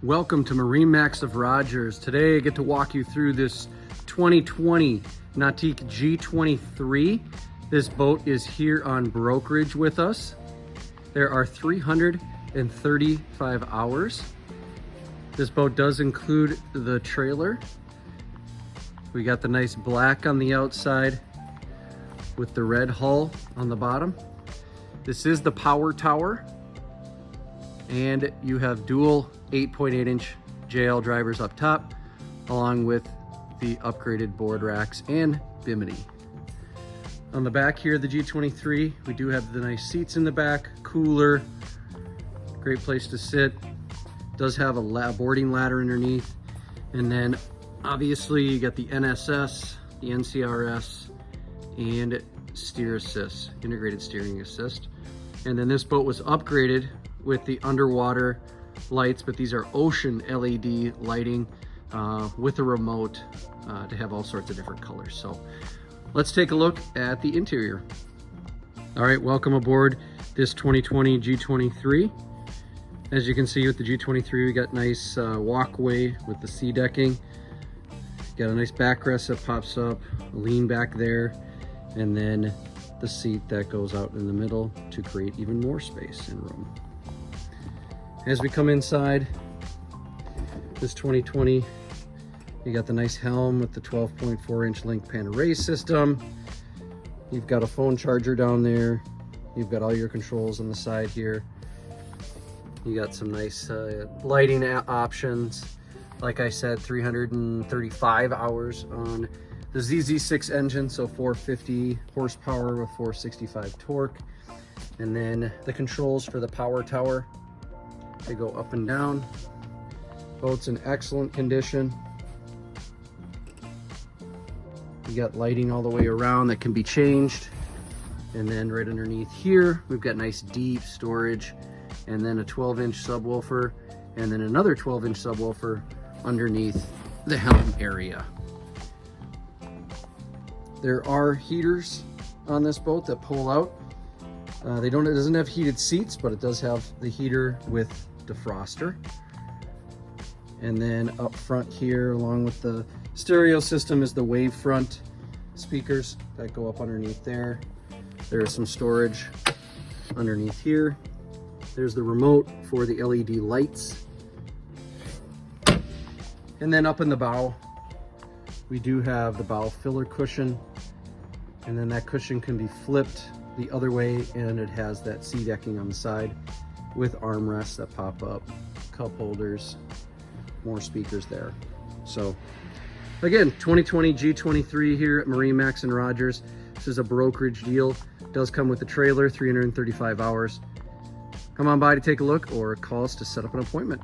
Welcome to MarineMax of Rogers. Today I get to walk you through this 2020 Nautique G23. This boat is here on brokerage with us. There are 335 hours. This boat does include the trailer. We got the nice black on the outside with the red hull on the bottom. This is the power tower, and you have dual 8.8-inch JL drivers up top, along with the upgraded board racks and bimini. On the back here, the G23, we do have the nice seats in the back, cooler, great place to sit. Does have a boarding ladder underneath, and then obviously you got the NSS, the NCRS, and steer assist, integrated steering assist. And then this boat was upgraded with the underwater lights, but these are ocean LED lighting with a remote to have all sorts of different colors. So let's take a look at the interior. All right, welcome aboard this 2020 G23. As you can see with the G23, we got nice walkway with the sea decking. Got a nice backrest that pops up, a lean back there, and then the seat that goes out in the middle to create even more space and room. As we come inside this 2020, you got the nice helm with the 12.4-inch link pan array system. You've got a phone charger down there. You've got all your controls on the side here. You got some nice lighting options. Like I said, 335 hours on the ZZ6 engine, so 450 horsepower with 465 torque. And then the controls for the power tower, they go up and down. Boat's in excellent condition. You got lighting all the way around that can be changed. And then right underneath here, we've got nice deep storage, and then a 12-inch subwoofer, and then another 12-inch subwoofer underneath the helm area. There are heaters on this boat that pull out. It doesn't have heated seats, but it does have the heater with defroster. And then up front here, along with the stereo system, is the wave front speakers that go up underneath there. There's some storage underneath here. There's the remote for the LED lights. And then up in the bow, we do have the bow filler cushion, and then that cushion can be flipped the other way, and it has that sea decking on the side with armrests that pop up, cup holders, more speakers there. So again, 2020 G23 here at MarineMax and Rogers. This is a brokerage deal. It does come with the trailer, 335 hours. Come on by to take a look or call us to set up an appointment.